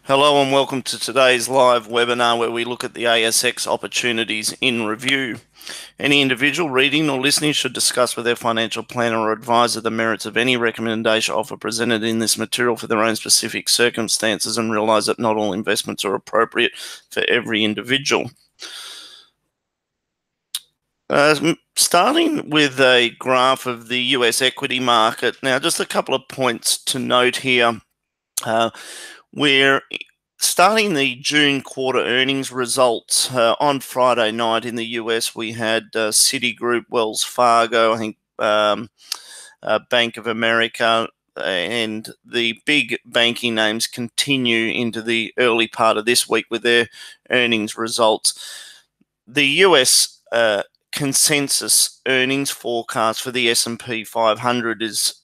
Hello and welcome to today's live webinar where we look at the ASX Opportunities in review. Any individual reading or listening should discuss with their financial planner or advisor the merits of any recommendation offer presented in this material for their own specific circumstances and realise that not all investments are appropriate for every individual. Starting with a graph of the US equity market. Now, just a couple of points to note here. We're starting the June quarter earnings results on Friday night in the US. We had Citigroup, Wells Fargo, I think Bank of America, and the big banking names continue into the early part of this week with their earnings results. The US consensus earnings forecast for the S&P 500 is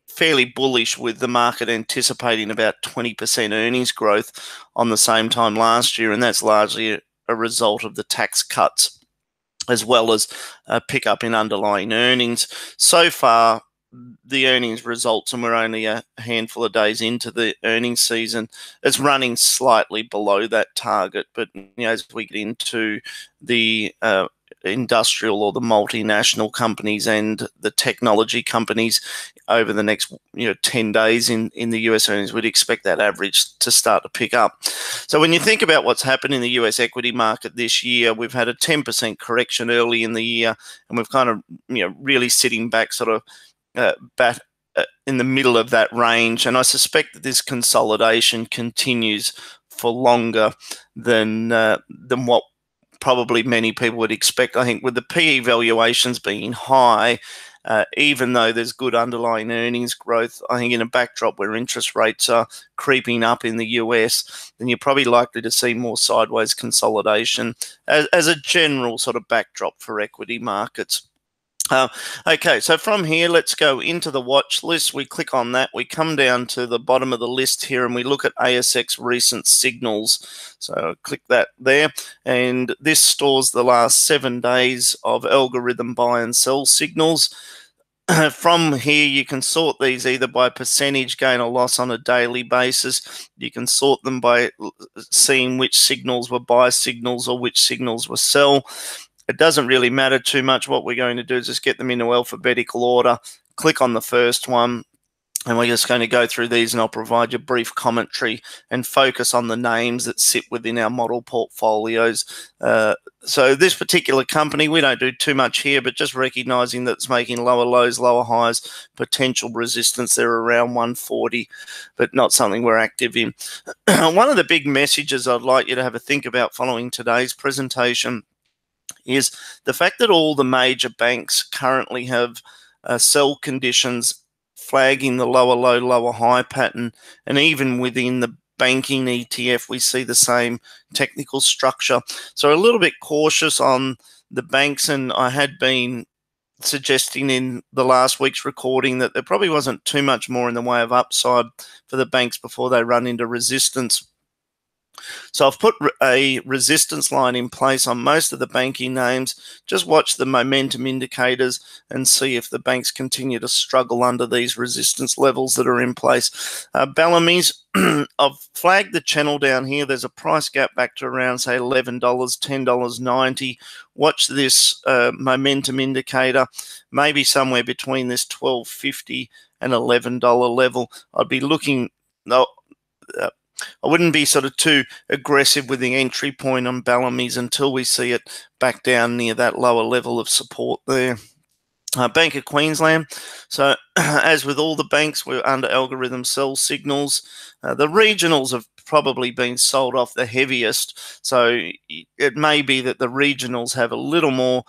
fairly bullish, with the market anticipating about 20% earnings growth on the same time last year, and that's largely a result of the tax cuts as well as a pickup in underlying earnings. So far, the earnings results, and we're only a handful of days into the earnings season, it's running slightly below that target. But as we get into the industrial or the multinational companies and the technology companies over the next 10 days in the US earnings, we'd expect that average to start to pick up. So when you think about what's happened in the US equity market this year, we've had a 10% correction early in the year, and we've kind of really sitting back sort of in the middle of that range. And I suspect that this consolidation continues for longer than what probably many people would expect. I think with the PE valuations being high, even though there's good underlying earnings growth, I think in a backdrop where interest rates are creeping up in the US, then you're probably likely to see more sideways consolidation as a general sort of backdrop for equity markets. Okay, so from here, let's go into the watch list. We click on that. We come down to the bottom of the list here, and we look at ASX recent signals. So click that there, and this stores the last 7 days of algorithm buy and sell signals. From here, you can sort these either by percentage gain or loss on a daily basis. You can sort them by seeing which signals were buy signals or which signals were sell. It doesn't really matter too much. What we're going to do is just get them into alphabetical order, click on the first one, and we're just going to go through these, and I'll provide you brief commentary and focus on the names that sit within our model portfolios. So this particular company, we don't do too much here, but just recognizing that it's making lower lows, lower highs, potential resistance there around 140, but not something we're active in. One of the big messages I'd like you to have a think about following today's presentation is the fact that all the major banks currently have sell conditions flagging the lower low, lower high pattern, and even within the banking ETF, we see the same technical structure. So a little bit cautious on the banks, and I had been suggesting in the last week's recording that there probably wasn't too much more in the way of upside for the banks before they run into resistance. So I've put a resistance line in place on most of the banking names. Just watch the momentum indicators and see if the banks continue to struggle under these resistance levels that are in place. Bellamy's, I've flagged the channel down here. There's a price gap back to around, say, $11, $10.90. Watch this momentum indicator, maybe somewhere between this $12.50 and $11 level. I'd be looking... I wouldn't be sort of too aggressive with the entry point on Bellamy's until we see it back down near that lower level of support there. Bank of Queensland. So as with all the banks, we're under algorithm sell signals. The regionals have probably been sold off the heaviest. So it may be that the regionals have a little more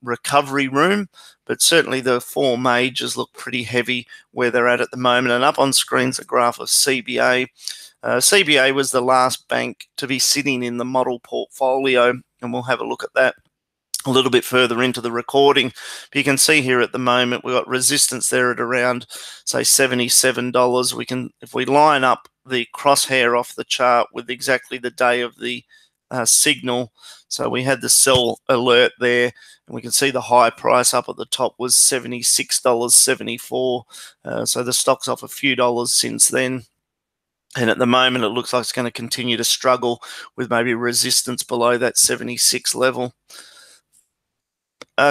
recovery room, but certainly the 4 majors look pretty heavy where they're at the moment. And up on screen's a graph of CBA. CBA was the last bank to be sitting in the model portfolio, and we'll have a look at that a little bit further into the recording. But you can see here at the moment we've got resistance there at around, say, $77. We can, if we line up the crosshair off the chart with exactly the day of the signal, so we had the sell alert there, and we can see the high price up at the top was $76.74. So the stock's off a few dollars since then. And at the moment, it looks like it's going to continue to struggle with maybe resistance below that 76 level.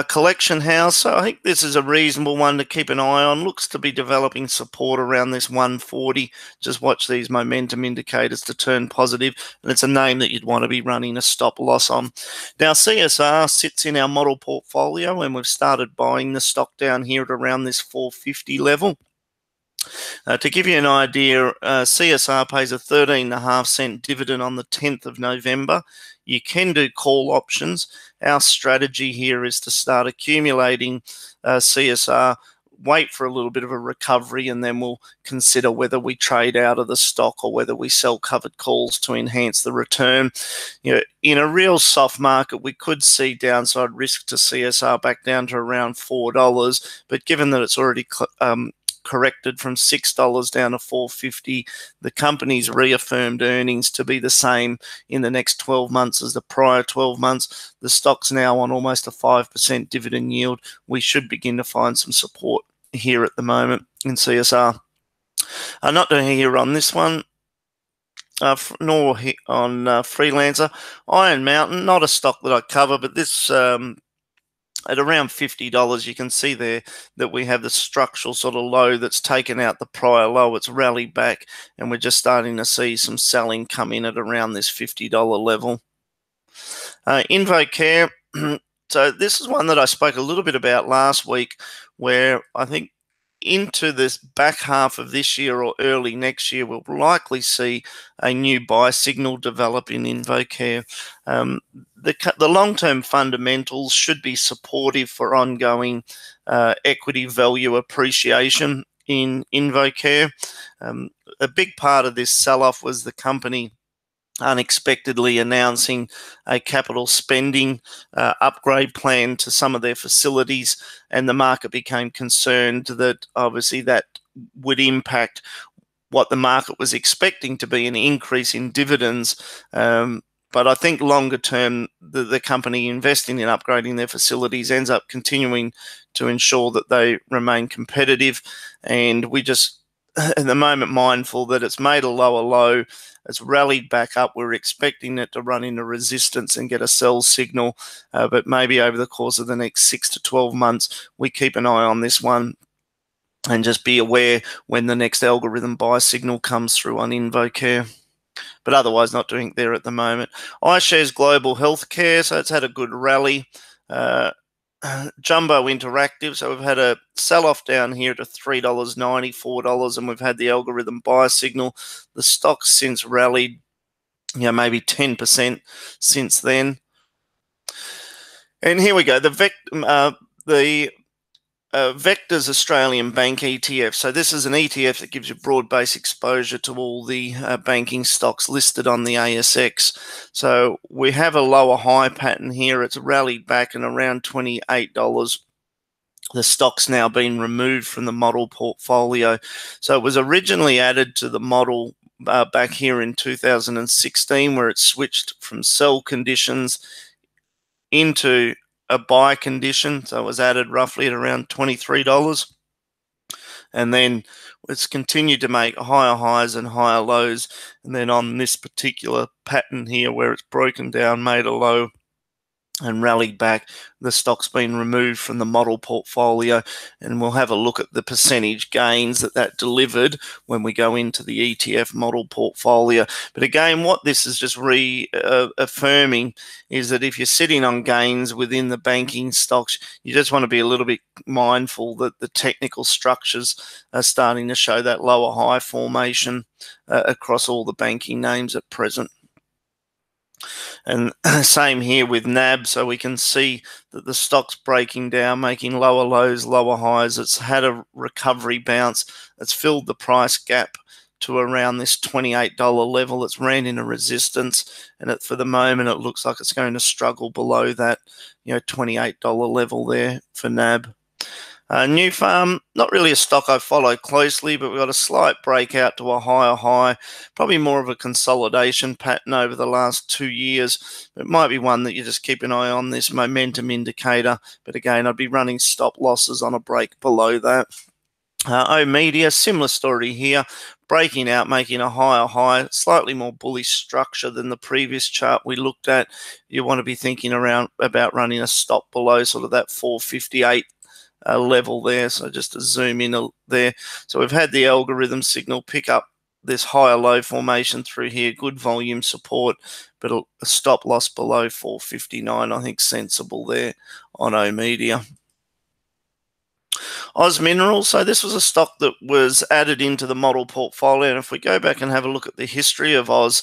Collection house, so I think this is a reasonable one to keep an eye on. Looks to be developing support around this 140. Just watch these momentum indicators to turn positive, and it's a name that you'd want to be running a stop loss on. Now, CSR sits in our model portfolio, and we've started buying the stock down here at around this 450 level. To give you an idea, CSR pays a 13.5-cent dividend on the 10th of November. You can do call options. Our strategy here is to start accumulating CSR, wait for a little bit of a recovery, and then we'll consider whether we trade out of the stock or whether we sell covered calls to enhance the return. In a real soft market, we could see downside risk to CSR back down to around $4, but given that it's already corrected from $6 down to $4.50. The company's reaffirmed earnings to be the same in the next 12 months as the prior 12 months. The stock's now on almost a 5% dividend yield. We should begin to find some support here at the moment in CSR. Not doing here on this one. Nor on Freelancer. Iron Mountain, not a stock that I cover, but this at around $50, you can see there that we have the structural sort of low that's taken out the prior low. It's rallied back, and we're just starting to see some selling come in at around this $50 level. InvoCare, so this is one that I spoke a little bit about last week, where I think into this back half of this year or early next year, we'll likely see a new buy signal develop in InvoCare. The long-term fundamentals should be supportive for ongoing equity value appreciation in InvoCare. A big part of this sell-off was the company unexpectedly announcing a capital spending upgrade plan to some of their facilities, and the market became concerned that obviously that would impact what the market was expecting to be an increase in dividends. But I think longer term, the company investing in upgrading their facilities ends up continuing to ensure that they remain competitive. And we just, at the moment, mindful that it's made a lower low. It's rallied back up. We're expecting it to run into resistance and get a sell signal. But maybe over the course of the next 6 to 12 months, we keep an eye on this one and just be aware when the next algorithm buy signal comes through on InvoCare. But otherwise, not doing it there at the moment. iShares Global Healthcare, so it's had a good rally. Jumbo Interactive, so we've had a sell-off down here to $3.90, $4, and we've had the algorithm buy signal. The stock's since rallied, maybe 10% since then. And here we go, the Vectors Australian Bank ETF. So this is an ETF that gives you broad-based exposure to all the banking stocks listed on the ASX. So we have a lower high pattern here. It's rallied back and around $28. The stock's now been removed from the model portfolio. So it was originally added to the model back here in 2016, where it switched from sell conditions into a buy condition, so it was added roughly at around $23, and then it's continued to make higher highs and higher lows, and then on this particular pattern here where it's broken down, made a low and rallied back, the stock's been removed from the model portfolio, and we'll have a look at the percentage gains that delivered when we go into the ETF model portfolio. But again, what this is just reaffirming is that if you're sitting on gains within the banking stocks, you just want to be a little bit mindful that the technical structures are starting to show that lower high formation across all the banking names at present. And same here with NAB, so we can see that the stock's breaking down, making lower lows, lower highs. It's had a recovery bounce. It's filled the price gap to around this $28 level. It's ran into resistance, and for the moment, it looks like it's going to struggle below that, $28 level there for NAB. New Farm, not really a stock I follow closely, but we've got a slight breakout to a higher high, probably more of a consolidation pattern over the last 2 years. It might be one that you just keep an eye on, this momentum indicator, but again, I'd be running stop losses on a break below that. Media, similar story here, breaking out, making a higher high, slightly more bullish structure than the previous chart we looked at. You want to be thinking about running a stop below sort of that 458 level there. So just to zoom in there. So we've had the algorithm signal pick up this higher low formation through here, good volume support, but a stop loss below 459, I think sensible there on Media. Oz Minerals, so this was a stock that was added into the model portfolio, and if we go back and have a look at the history of Oz,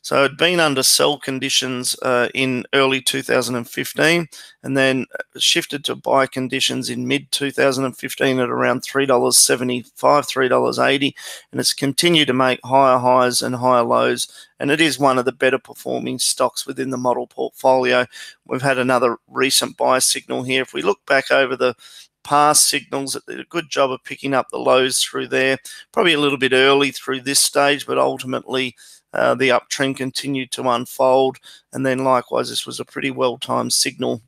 so it had been under sell conditions in early 2015, and then shifted to buy conditions in mid-2015 at around $3.75, $3.80, and it's continued to make higher highs and higher lows, and it is one of the better performing stocks within the model portfolio. We've had another recent buy signal here. If we look back over the past signals, that did a good job of picking up the lows through there, probably a little bit early through this stage, but ultimately the uptrend continued to unfold, and then likewise this was a pretty well-timed signal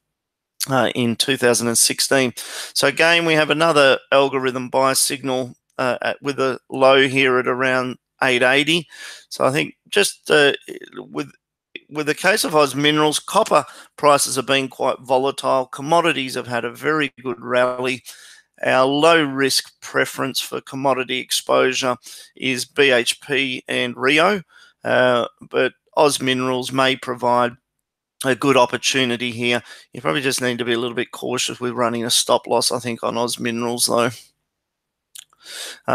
in 2016. So again, we have another algorithm buy signal with a low here at around 880. So I think just with the case of Oz Minerals, copper prices have been quite volatile. Commodities have had a very good rally. Our low risk preference for commodity exposure is BHP and Rio, but Oz Minerals may provide a good opportunity here. You probably just need to be a little bit cautious with running a stop loss, I think, on Oz Minerals though.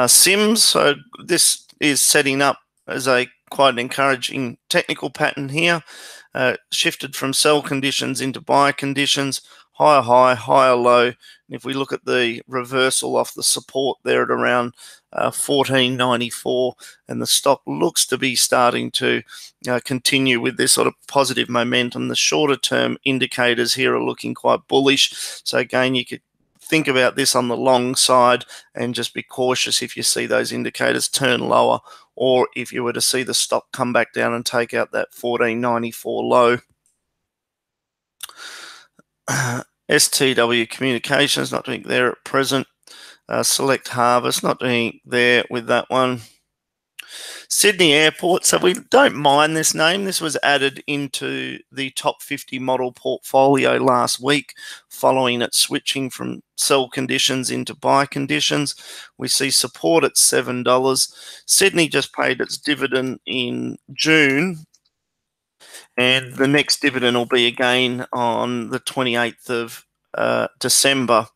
Sims, so this is setting up as a quite an encouraging technical pattern here. Shifted from sell conditions into buy conditions, higher high, higher low. And if we look at the reversal off the support there at around 14.94, and the stock looks to be starting to continue with this sort of positive momentum. The shorter term indicators here are looking quite bullish. So again, you could think about this on the long side and just be cautious if you see those indicators turn lower, or if you were to see the stock come back down and take out that 14.94 low. STW Communications, not doing there at present. Select Harvest, not doing there with that one. Sydney Airport, so we don't mind this name. This was added into the top 50 model portfolio last week following it switching from sell conditions into buy conditions. We see support at $7. Sydney just paid its dividend in June, and the next dividend will be again on the 28th of December.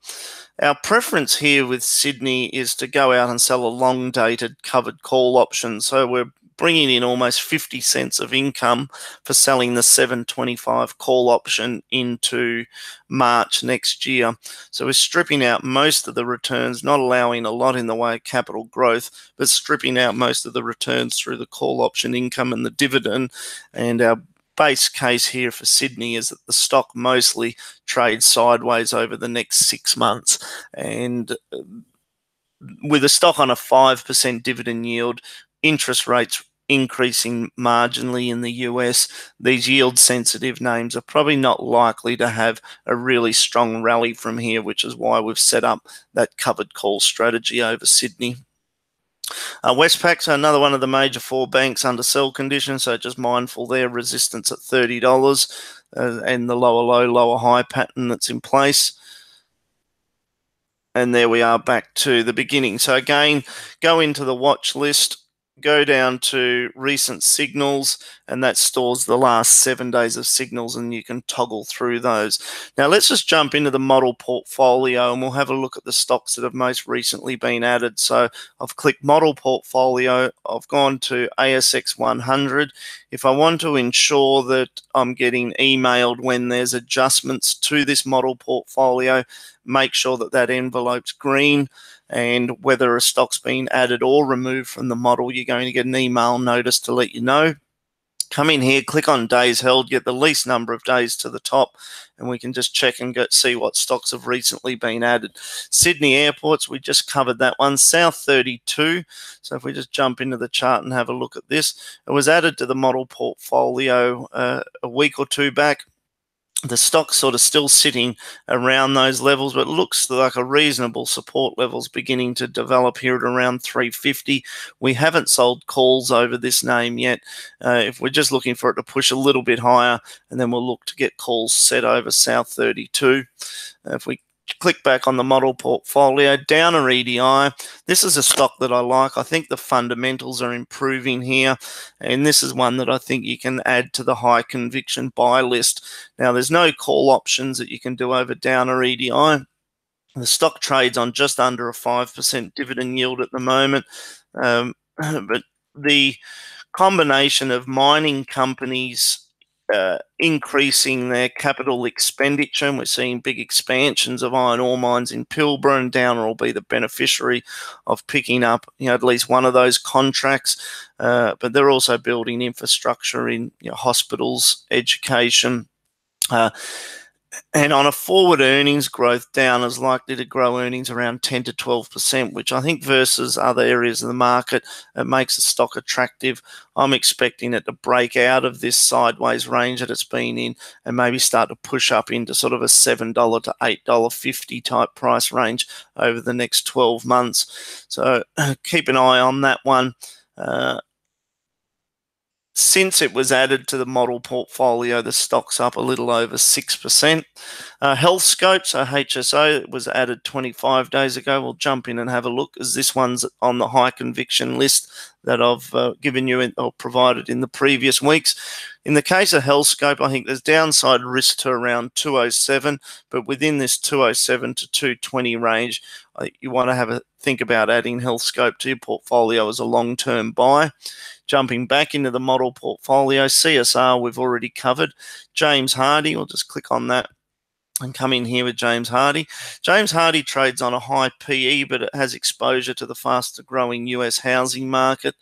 Our preference here with Sydney is to go out and sell a long-dated covered call option. So we're bringing in almost 50 cents of income for selling the 7.25 call option into March next year. So we're stripping out most of the returns, not allowing a lot in the way of capital growth, but stripping out most of the returns through the call option income and the dividend. And our base case here for Sydney is that the stock mostly trades sideways over the next 6 months, and with a stock on a 5% dividend yield, interest rates increasing marginally in the US, these yield sensitive names are probably not likely to have a really strong rally from here, which is why we've set up that covered call strategy over Sydney. Westpac's another one of the major four banks under sell conditions, so just mindful there, resistance at $30 and the lower low, lower high pattern that's in place. And there we are back to the beginning. So again, go into the watch list, go down to recent signals, and that stores the last 7 days of signals, and you can toggle through those. Now let's just jump into the model portfolio and we'll have a look at the stocks that have most recently been added. So I've clicked model portfolio, I've gone to ASX 100. If I want to ensure that I'm getting emailed when there's adjustments to this model portfolio, make sure that that envelope's green, and whether a stock's been added or removed from the model, you're going to get an email notice to let you know. Come in here, click on days held, get the least number of days to the top, and we can just check and see what stocks have recently been added. Sydney Airports, we just covered that one. South 32, so if we just jump into the chart and have a look at this, it was added to the model portfolio a week or two back. The stock's sort of still sitting around those levels, but it looks like a reasonable support levels beginning to develop here at around 350. We haven't sold calls over this name yet. If we're just looking for it to push a little bit higher, and then we'll look to get calls set over South 32. If we click back on the model portfolio, Downer EDI, this is a stock that I like. I think the fundamentals are improving here, and this is one that I think you can add to the high conviction buy list. Now, there's no call options that you can do over Downer EDI. The stock trades on just under a 5% dividend yield at the moment, but the combination of mining companies increasing their capital expenditure, and we're seeing big expansions of iron ore mines in Pilbara, and Downer will be the beneficiary of picking up at least one of those contracts. But they're also building infrastructure in hospitals, education, and on a forward earnings growth, Downer is likely to grow earnings around 10 to 12%, which I think versus other areas of the market, it makes the stock attractive. I'm expecting it to break out of this sideways range that it's been in and maybe start to push up into sort of a $7 to $8.50 type price range over the next 12 months. So keep an eye on that one. Since it was added to the model portfolio, the stock's up a little over 6%. HealthScope, so HSO, was added 25 days ago. We'll jump in and have a look, as this one's on the high conviction list that I've given you or provided in the previous weeks. In the case of HealthScope, I think there's downside risk to around 207, but within this 207 to 220 range, I think you want to have a think about adding HealthScope to your portfolio as a long-term buy. Jumping back into the model portfolio, CSR we've already covered. James Hardie, we'll just click on that and come in here with James Hardie. James Hardie trades on a high PE, but it has exposure to the faster growing US housing market.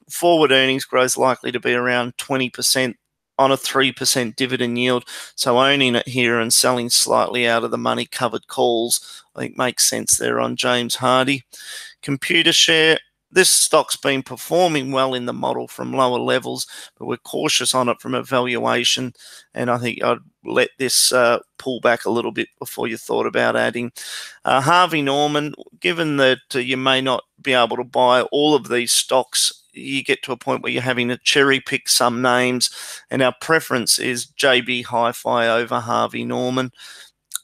Forward earnings growth likely to be around 20% on a 3% dividend yield. So owning it here and selling slightly out of the money covered calls, I think makes sense there on James Hardie. Computershare, this stock's been performing well in the model from lower levels, but we're cautious on it from a valuation, and I think I'd let this pull back a little bit before you thought about adding. Harvey Norman, given that you may not be able to buy all of these stocks, you get to a point where you're having to cherry pick some names, and our preference is JB Hi-Fi over Harvey Norman.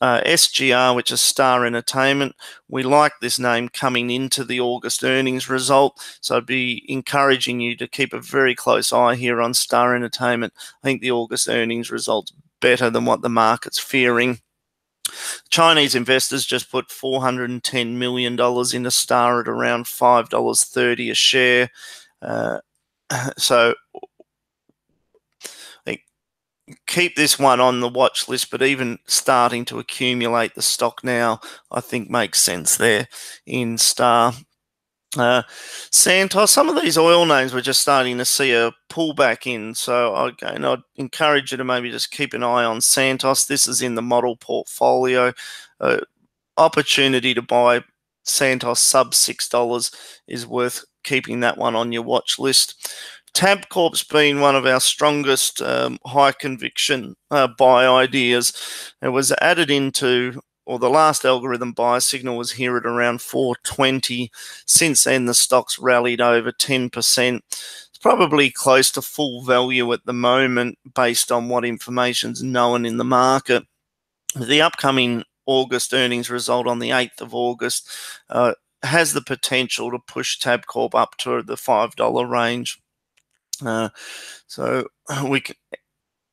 SGR, which is Star Entertainment, we like this name coming into the August earnings result, so I'd be encouraging you to keep a very close eye here on Star Entertainment. I think the August earnings result's better than what the market's fearing. Chinese investors just put $410 million into Star at around $5.30 a share. So keep this one on the watch list, but even starting to accumulate the stock now, I think makes sense there in Star. Santos, some of these oil names we're just starting to see a pullback in, so I'd encourage you to maybe just keep an eye on Santos. This is in the model portfolio. Opportunity to buy Santos sub $6 is worth keeping that one on your watch list. Tabcorp's been one of our strongest high conviction buy ideas. It was added into, or the last algorithm buy signal was here at around 420. Since then, the stock's rallied over 10%. It's probably close to full value at the moment based on what information's known in the market. The upcoming August earnings result on the 8th of August has the potential to push Tabcorp up to the $5 range. So we can,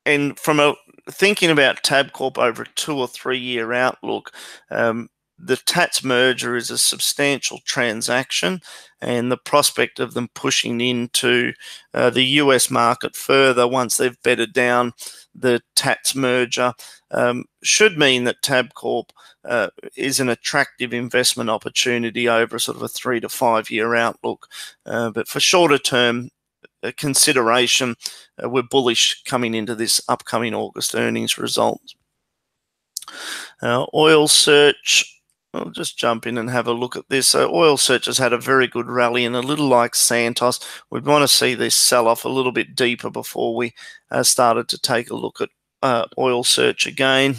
and from thinking about Tabcorp over a 2 or 3 year outlook, the TATS merger is a substantial transaction, and the prospect of them pushing into the US market further once they've bedded down the TATS merger should mean that Tabcorp is an attractive investment opportunity over sort of a 3 to 5 year outlook. But for shorter term consideration, we're bullish coming into this upcoming August earnings result. Oil Search, I'll just jump in and have a look at this. So Oil Search has had a very good rally, and a little like Santos, we'd want to see this sell off a little bit deeper before we started to take a look at oil search again.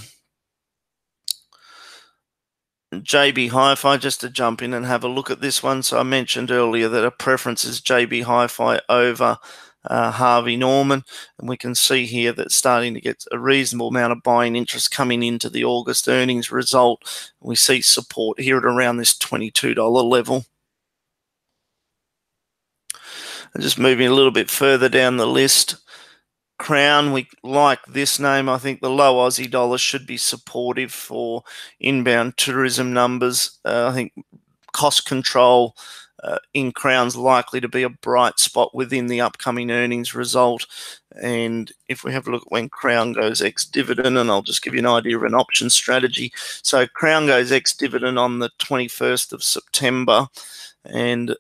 JB Hi-Fi, just to jump in and have a look at this one. So I mentioned earlier that a preference is JB Hi-Fi over Harvey Norman, and we can see here that starting to get a reasonable amount of buying interest coming into the August earnings result. We see support here at around this $22 level. And just moving a little bit further down the list, Crown, we like this name. I think the low Aussie dollar should be supportive for inbound tourism numbers. I think cost control in Crown's likely to be a bright spot within the upcoming earnings result. And if we have a look at when Crown goes ex-dividend, and I'll just give you an idea of an option strategy. So Crown goes ex-dividend on the 21st of September, and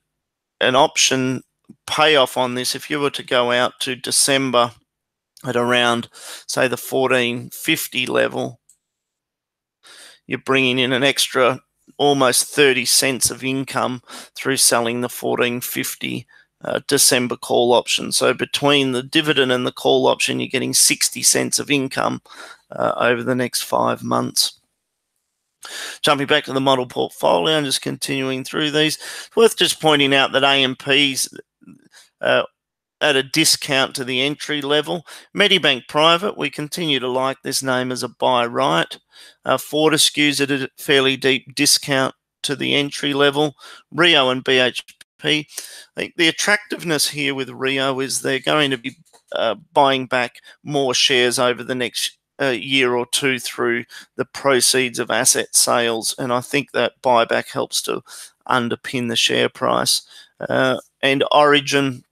an option payoff on this, if you were to go out to December at around, say, the 14.50 level, you're bringing in an extra almost 30 cents of income through selling the 14.50 December call option. So between the dividend and the call option, you're getting 60 cents of income over the next 5 months. Jumping back to the model portfolio and just continuing through these, it's worth just pointing out that AMP's at a discount to the entry level. Medibank Private, we continue to like this name as a buy right. Fortescue's at a fairly deep discount to the entry level. Rio and BHP, I think the attractiveness here with Rio is they're going to be buying back more shares over the next year or two through the proceeds of asset sales, and I think that buyback helps to underpin the share price. And Origin,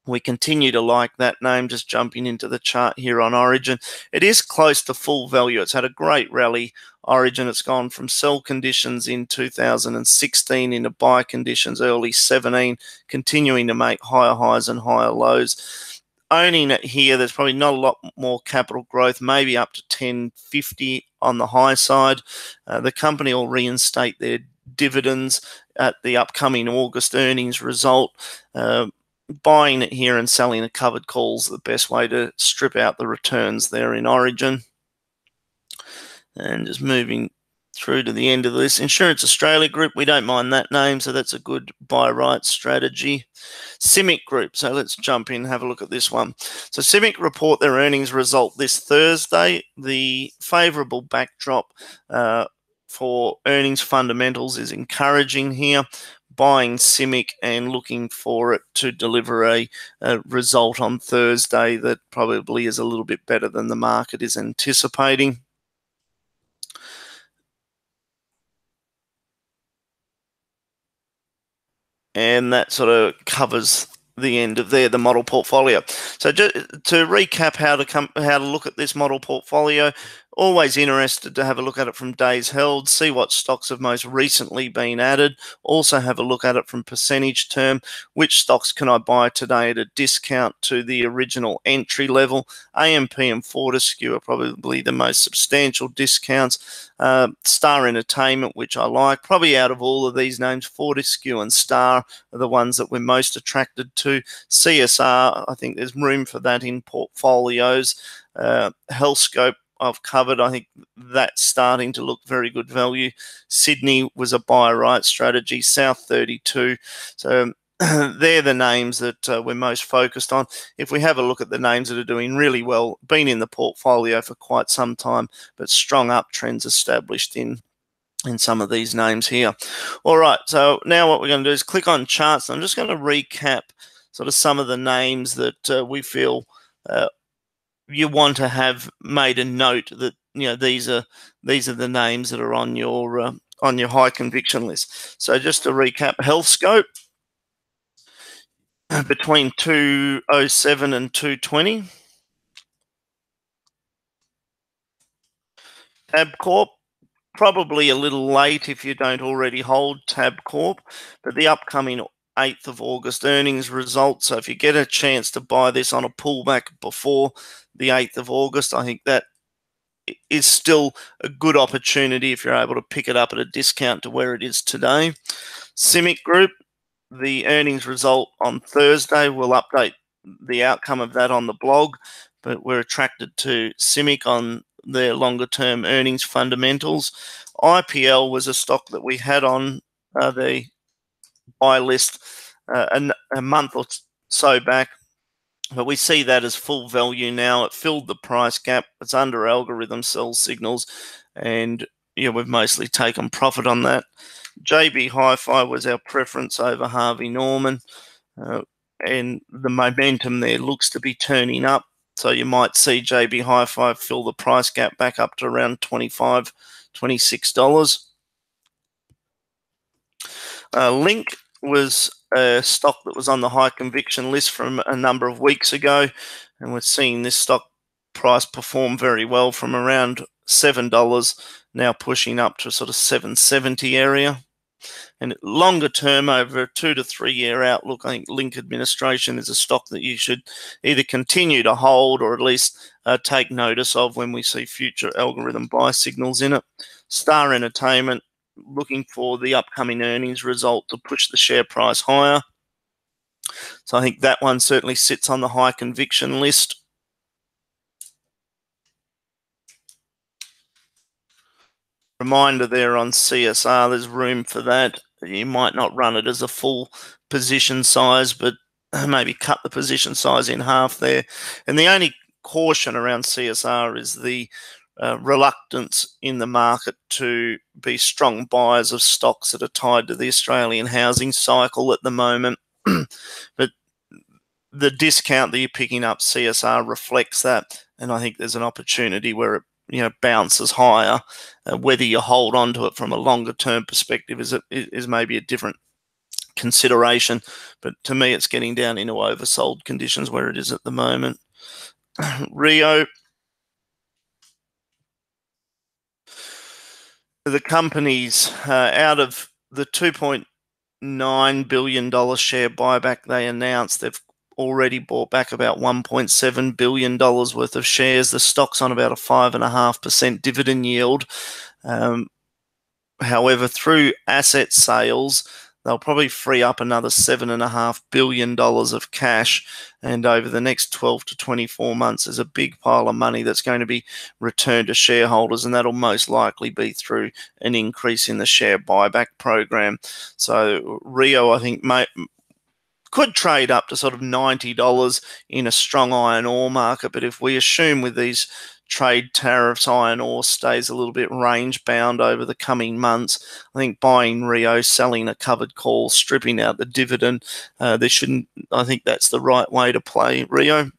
we continue to like that name. Just jumping into the chart here on Origin, it is close to full value. It's had a great rally. Origin, it's gone from sell conditions in 2016 into buy conditions early 17, continuing to make higher highs and higher lows. Owning it here, there's probably not a lot more capital growth, maybe up to 10.50 on the high side. The company will reinstate their dividends at the upcoming August earnings result. Buying it here and selling the covered calls the best way to strip out the returns there in Origin. And just moving through to the end of this, Insurance Australia Group, we don't mind that name, so that's a good buy right strategy. CIMIC Group, so let's jump in and have a look at this one. So CIMIC report their earnings result this Thursday. The favourable backdrop for earnings fundamentals is encouraging here. Buying CIMIC and looking for it to deliver a result on Thursday that probably is a little bit better than the market is anticipating. And that sort of covers the end of the model portfolio. So just to recap how to look at this model portfolio, always interested to have a look at it from days held, see what stocks have most recently been added, also have a look at it from percentage term, which stocks can I buy today at a discount to the original entry level. AMP and Fortescue are probably the most substantial discounts. Star Entertainment, which I like, probably out of all of these names, Fortescue and Star are the ones that we're most attracted to. CSR, I think there's room for that in portfolios. Healthscope, I've covered. I think that's starting to look very good value. Sydney was a buy right strategy. South 32. So they're the names that we're most focused on. If we have a look at the names that are doing really well, been in the portfolio for quite some time, but strong uptrends established in some of these names here. All right, so now what we're going to do is click on charts. I'm just going to recap sort of some of the names that we feel you want to have made a note that these are the names that are on your high conviction list. So just to recap, Healthscope between 207 and 220. Tabcorp, probably a little late if you don't already hold Tabcorp, but the upcoming 8th of August earnings results. So if you get a chance to buy this on a pullback before the 8th of August, I think that is still a good opportunity if you're able to pick it up at a discount to where it is today. CIMIC Group, the earnings result on Thursday. We'll update the outcome of that on the blog. but we're attracted to CIMIC on their longer-term earnings fundamentals. IPL was a stock that we had on the buy list a month or so back, but we see that as full value now. It filled the price gap. It's under algorithm sell signals, and yeah, we've mostly taken profit on that. JB Hi-Fi was our preference over Harvey Norman, and the momentum there looks to be turning up. So you might see JB Hi-Fi fill the price gap back up to around $25, $26. Link was a stock that was on the high conviction list from a number of weeks ago, and we're seeing this stock price perform very well from around $7, now pushing up to sort of $7.70 area. And longer term, over a 2 to 3 year outlook, I think Link Administration is a stock that you should either continue to hold or at least take notice of when we see future algorithm buy signals in it. Star Entertainment, looking for the upcoming earnings result to push the share price higher. So I think that one certainly sits on the high conviction list. Reminder there on CSR, there's room for that. You might not run it as a full position size, but maybe cut the position size in half there. And the only caution around CSR is the reluctance in the market to be strong buyers of stocks that are tied to the Australian housing cycle at the moment. But the discount that you're picking up, CSR, reflects that, and I think there's an opportunity where it bounces higher. Whether you hold on to it from a longer term perspective is maybe a different consideration, but to me it's getting down into oversold conditions where it is at the moment. Rio, the companies out of the $2.9 billion share buyback they announced, they've already bought back about $1.7 billion worth of shares. The stock's on about a 5.5% dividend yield. However, through asset sales, they'll probably free up another $7.5 billion of cash, and over the next 12 to 24 months, there's a big pile of money that's going to be returned to shareholders, and that'll most likely be through an increase in the share buyback program. So Rio, I think, could trade up to sort of $90 in a strong iron ore market, but if we assume with these trade tariffs, iron ore stays a little bit range bound over the coming months, I think buying Rio, selling a covered call, stripping out the dividend, I think that's the right way to play Rio.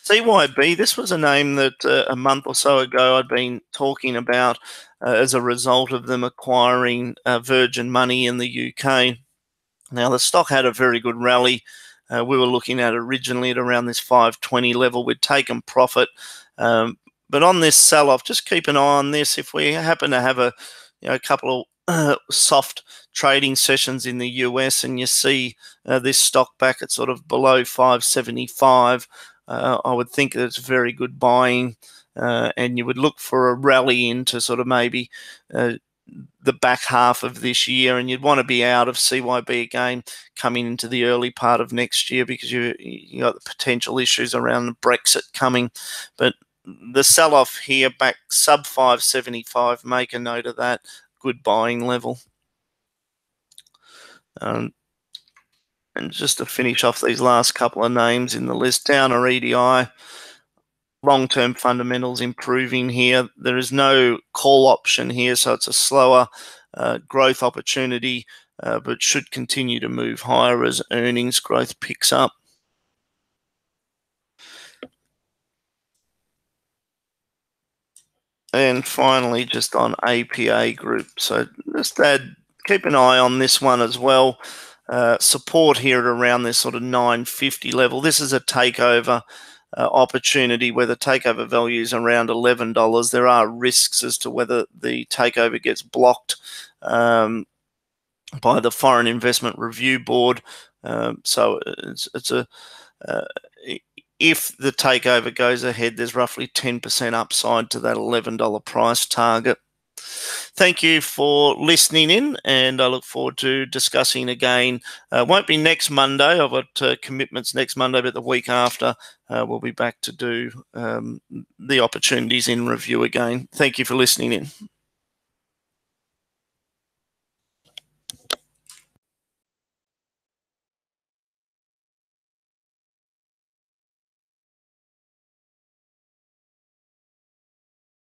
CYB, this was a name that a month or so ago I'd been talking about as a result of them acquiring Virgin Money in the UK. Now, the stock had a very good rally. We were looking at originally at around this 520 level. We'd taken profit. But on this sell-off, just keep an eye on this. If we happen to have a couple of soft trading sessions in the US and you see this stock back at sort of below 575, I would think that it's very good buying. And you would look for a rally into sort of maybe the back half of this year, and you'd want to be out of CYB again coming into the early part of next year because you got the potential issues around Brexit coming. But the sell-off here back sub 575, make a note of that. Good buying level. And just to finish off these last couple of names in the list, Downer EDI, long-term fundamentals improving here. There is no call option here, so it's a slower growth opportunity, but should continue to move higher as earnings growth picks up. And finally, just on APA Group. So just keep an eye on this one as well. Support here at around this sort of 950 level. This is a takeover opportunity where the takeover value is around $11. There are risks as to whether the takeover gets blocked by the Foreign Investment Review Board. So if the takeover goes ahead, there's roughly 10% upside to that $11 price target. Thank you for listening in, and I look forward to discussing again. Won't be next Monday. I've got commitments next Monday, but the week after we'll be back to do the opportunities in review again. Thank you for listening in.